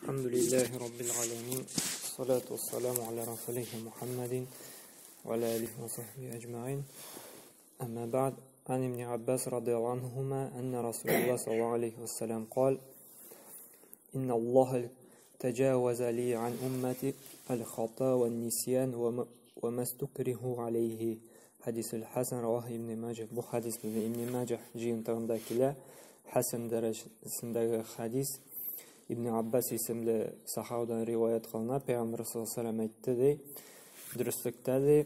الحمد لله رب العالمين والصلاة والسلام على رسوله محمد وعلى آله وصحبه أجمعين أما بعد عن ابن عباس رضي الله عنهما أن رسول الله صلى الله عليه وسلم قال إن الله تجاوز لي عن أمتي الخطأ والنسيان وما استكره عليه حديث الحسن رواه ابن ماجه bu hadis ابن ماجه жиынтығынdakiler Hasan derecesindeki hadis İbn Abbas isimli sahabadan rivayet kılınır. Peygamber sallallahu aleyhi ve sellem aytdı de, dürüstlükte de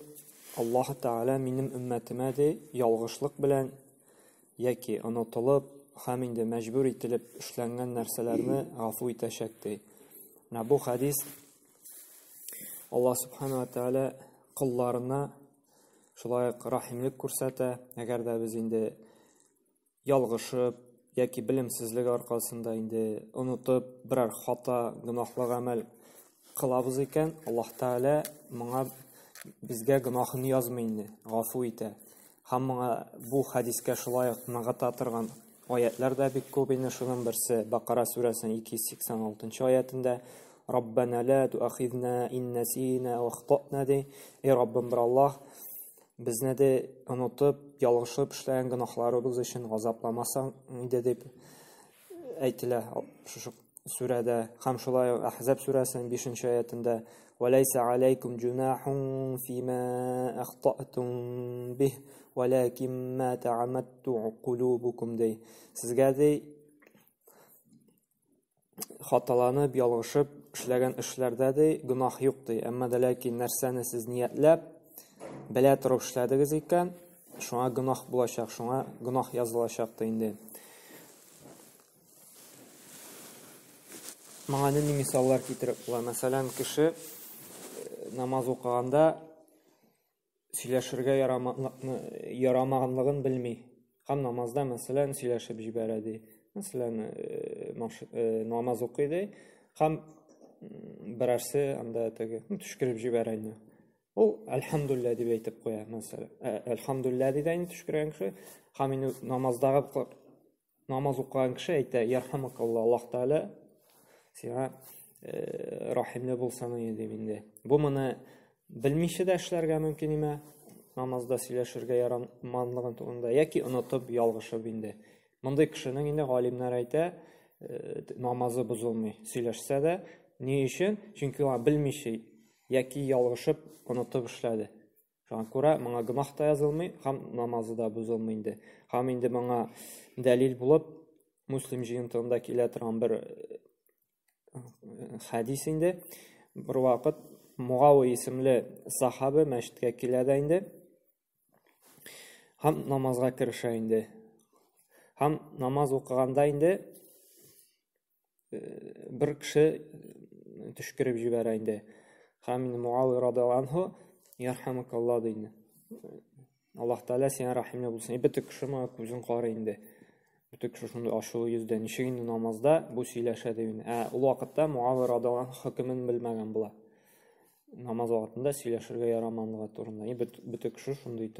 Allah Teala benim ümmetime de yalgışlık bilen yaki unutulup hem indi mecbur itilip işlengen nerselerini afu iteşekti. Bu hadis Allah subhanahu wa ta'ala kıllarına şulayık rahimlik kursata. Eğer de biz indi yalgışıp yaki bilimsizlik arkasında indi unutup birer hata, günahlık amel kılabız iken Allah Teala bizge günahını yazmayını, gafu ite. Hem bu hadiske şulayık nağıtatırgan ayetler de bir köpini şunun birisi Bakara suresinin 286. ayetinde Rabbena la tuakhidna in nesina ve akhtana de. Ey Rabbim bir Allah bizni de unutup, yalgışıp işleyen günahlarımız için gazaplamasan ide deyip aytiler şu surede. Hem şulay Ahzab suresinin 5. ayetinde وَلَيْسَ عَلَيْكُمْ جُنَاحٌ فِي مَا أَخْطَأْتُمْ بِهِ وَلَكِنْ مَا تَعَمَدْتُ قُلُوبُكُمْ dey. Sizge de hatalanıp, yalgışıp işleyen işlerde de günah yok dey. Ama da lakin nerseni siz niyetlep bile turib işlediniz iken şuna günah bulaşak, şuna günah yazılacak deyindi. Mağana ne misallar getirip bular. Mesela kişi namaz okuyanda söyleşirge yaramağanlığını bilmey. Hem namazda mesela söyleşip jiberedi. Mesela namaz okuydu. Hem birersi hem de tüşkürüp jiberedi. O elhamdülillah diye aytıp koyar mesela. Elhamdülillah diye de tüşküren kişi hem namaz okuyan kişi aytı yerhamakallah Allah Teala sana rahimli bulsana yedibinde. Bu bana bilmişi de işlerge mümkün ime namazda söyleşirge yaramanlığın tuğunda yaki unutup yalgışıp indi. Bunday kişinin indi galimler aytı namazı bozulmuyor. Söyleşse de ne için? Çünkü o bilmişi yaki yalgışıp unutup işledi. Şuna göre bana günah da yazılmıyor, hem namazı da bozulmaydı. Hem indi bana delil bulup Müslim jiyintığındaki iletran bir hadis indi. Bir vakit Muavi isimli sahabe meşitke kilede indi. Hem namazga kirişe indi. Hem namaz okuganda indi. Bir kişi tüşkürüp jibere indi. Hem Muavi radıyallahu anhu yerhamakallah deydi. Allah Teala sana rahimli bulsun. Bütün kişi bana gözün qarı indi. Bütün kişi şunu aşığı yüzden işe indi namazda bu söyleşe deydi. O vakitte Muavi radıyallahu anhu hükümünü bilmegen bula. Namaz vaktinde söyleşirge yaramanlığı turunda. Bütün kişi şunu deyip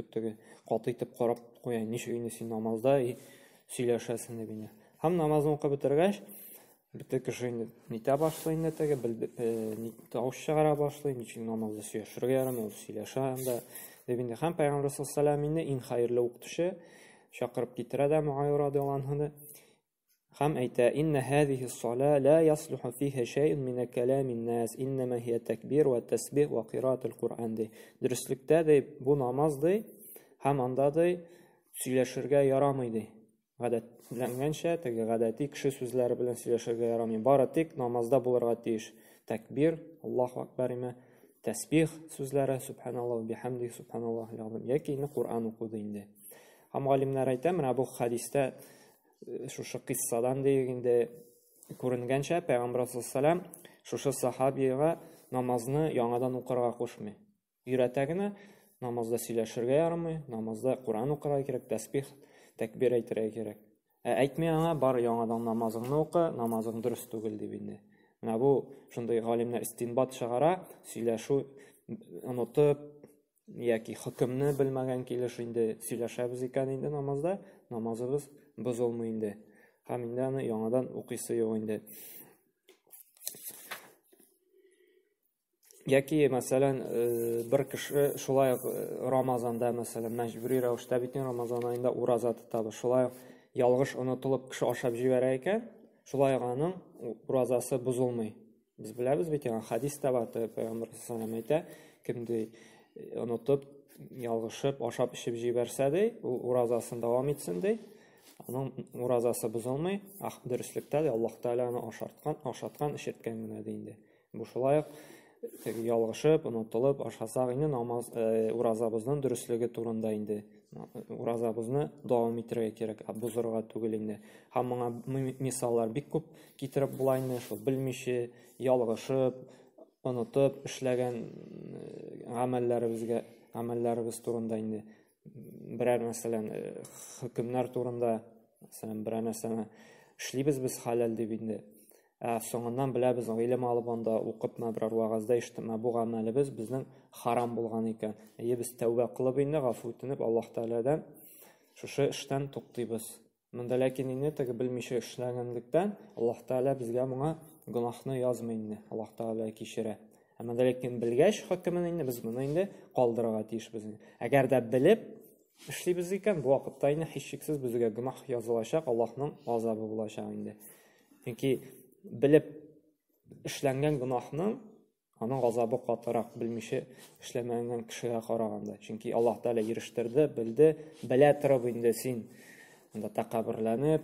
katı itip qarab koyan. Işe indi sen namazda söyleşesin deydi. Hem namazını okuyup bitirgeç bütün kişi nite başlayın netege, tavış çıkara başlayın, için namazda söyleşirge yaramı, söyleşe hem de deydi. Hem Peygamber sallallahu aleyhi ve sellem'in en hayırlı uqtışı şakırıp getirede Muavi radıyallahu anh'ını hem ayta inne hâzihi s-salâ la yasluhu fîhâ şey'un mine kelâmin nâs inneme hiye tekbir ve tesbih ve qirâtul Kur'an dey. Dürüstlükte dey bu namaz dey hem anda dey söyleşirge yaramıydı. Gadetlengençe tege gadeti kişi sözleri bilen söyleşirge yaramıydı. Bara tek namazda bulurga deyiş tekbir, Allahu Akbar ime tesbih sözleri, Subhanallah ve bihamdih, Subhanallahil azim. Yaki indi Kur'an okudu indi. Hem alimler ayta, bu hadiste şu kıssadan deyilginde görüngençe Peygamber sallallahu aleyhi ve sellem şu sahabiyeye namazını yanadan okurga koşmuyor. Yüretegine namazda söyleşirge yaramıyor, namazda Kur'an okurga gerek, tesbih, tekbir aytırga gerek. Aytmayana bar yanadan namazını oku, namazın dürüst tugul deyindi. Bu şunday alimler istinbat çıgara, söyleşu unutup yaki hükümünü bilmegen kiliş indi söyleşebiz iken indi namazda, namazımız bozulmayındı. Hem indi yanadan okuysa yok indi. Яки, мәсәлән, бер кеше шулай Рамазанда, мәсәлән, мәҗбүри рәвештә бит Рамазан аенда ураза тота. Шулай ялгыш онытылып кеше ашап җибәрә икән, шулай аның уразасы бозылмый. Без беләбез бит, хадистә бар, Пәйгамбер саллаллаху алейһи ва саллям әйтә, кемде онытып, ялгышып, ашап ишеп җибәрсә дә, ул уразасын дәвам итсен дә, аның уразасы бозылмый. Дөреслекдә Аллаһ Тәгалә аны ашаткан, ишеткән генә инде. Бу шулай ялгышып, онытылып, ашасак инде намаз уразабызның дөрестлеге турында инде. Уразабызны дәвам итәргә кирәк, бозырга түгел инде. Һәм моңа мисаллар бик күп китереп була инде, шул белмичә, ялгышып, онытып эшләгән гамәлләребез турында инде. Берәр мәсәлән, хөкемнәр турында, мәсәлән, берәр нәрсәне эшлибез без халал дип инде. Соңыннан беләбез, гыйлем алып анда укытма, берәр вагызда ишетмә, бу гамәлебез безнең харам булган икән. Без тәүбә кылып инде, гафу үтенеп, Аллаһ Тәгаләдән шушы эштән туктыйбыз. Монда ләкин инде теге белмичә эшләгәнлектән Аллаһ Тәгалә безгә моңа гөнаһны язмый инде. Аллаһ Тәгалә кичерә. Монда ләкин белгәч хөкемен инде без моны инде калдырырга тиешбез. Әгәр дә белеп эшлибез икән, бу вакытта инде һичшиксез безгә гөнаһ язылачак, Аллаһның азабы булачак инде. Чөнки белеп эшләнгән гөнаһның аның газабы катырак, белмичә эшләмәгән кешегә караганда. Чөнки Аллаһ Тәгалә ирештерде, белде, белә торып инде син анда тәкабберләнеп,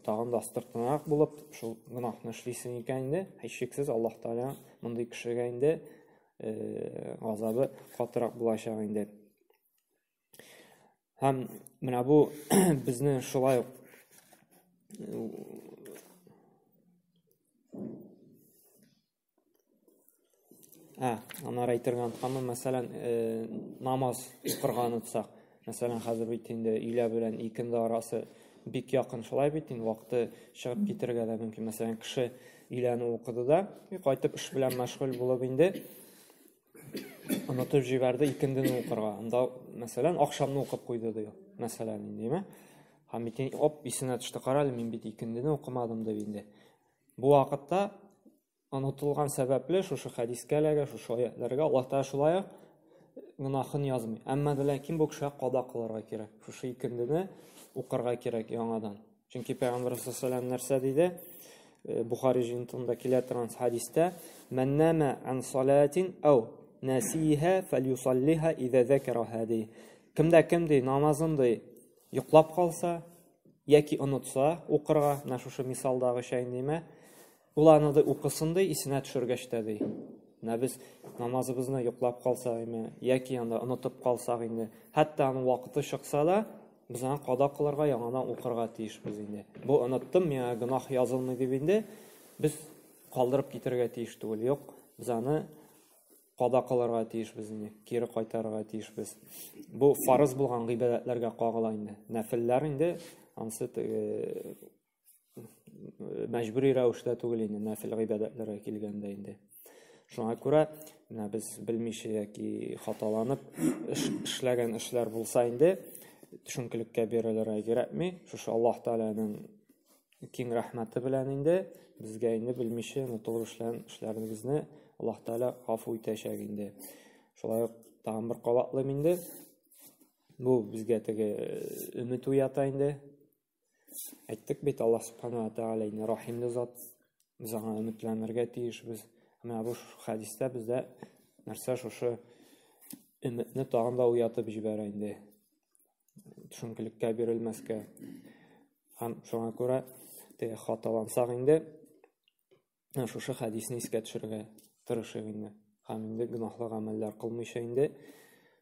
тагын да астыртынрак булып, шул гөнаһны эшлисең икән инде, һичшиксез Аллаһ Тәгалә мондый кешегә инде газабы катырак булачак инде. Һәм менә бу безне шулай Анар әйтергә һәм мәсәлән намаз укырга онытсак, мәсәлән хәзер бит инде өйлә белән икенде арасы бик якын, шулай бит инде вакыты чыгып китәргә дә мөмкин. Мәсәлән кеше өйләне укыды да, кайтып эш белән мәшгуль булып инде онытып җибәрде икендене укырга. Анда мәсәлән ахшамны укып куйды ди, мәсәлән инде, һәм бит исенә төште, карале, мин бит икендене укымадым дип инде. Бу вакытта онытылган сәбәпле шушы хадискә ләгә, шушы аятларга Аллаһ Тәгалә шулай гөнаһын язмый. Әмма ләкин бу кешегә када кылырга кирәк. Шушы икендене укырга кирәк яңадан. Чөнки Пәйгамбер саллаллаху алейһи ва саллям нәрсә диде? Бухари җинтында килә торган хадистә: "Мен нама ан салатин ау насиха фалюсаллиха иза закара хади." Кемдә намазында йоклап калса яки онытса укырга, менә шушы мисалдагыча инде, ул аны да укысын ди, исенә төшергәч тә ди. Без намазыбызны йоклап калсак, яки анда онытып калсак инде, хәтта аның вакыты чыкса да, без аны када кылырга, яңадан укырга тиешбез инде. Бу оныттым, миңа гөнаһ язылмый дип инде, без калдырып китәргә тиеш түгел. Юк, без аны када кылырга тиешбез инде, кире кайтарырга тиешбез. Бу фарыз булган гыйбадәтләргә кагыла инде. Нәфилләр инде ансы мәҗбүри рәвештә түгел инде, нәфил гыйбадәтләргә килгәндә инде. Шуңа күрә, без белмичә яки хаталанып эшләгән эшләр булса инде, төшенкелеккә бирелергә кирәкми. Шушы Аллаһ Тәгаләнең киң рәхмәте белән инде безгә инде белмичә онытылып эшләребезне Аллаһ Тәгалә гафу итәчәк инде. Шулай тагын бер кабатлыйм инде. Бу безгә теге өмет уята инде. Әйттек бит, Аллаһ Субханаһу ва Тәгалә рахимлы зат, без аңа өметләнергә тиешбез. Менә бу хадистә бездә нәрсә шушы өметне тагын да уятып җибәрә инде. Төшенкелеккә бирелмәскә. Һәм шуңа күрә теге хаталансак инде, шушы хадисне искә төшерергә тырышыйк инде. Һәм инде гөнаһлы гамәлләр кылмыйча инде,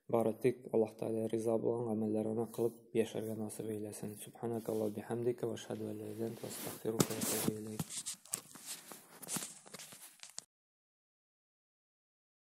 бары тик Аллаһ Тәгалә риза булган гамәлләрне кылып яшәргә насыйп әйләсен. Субханакаллаһу бихамдика ва ашһаду ан ла илаһа илля анта астагфирука ва атубу илейк.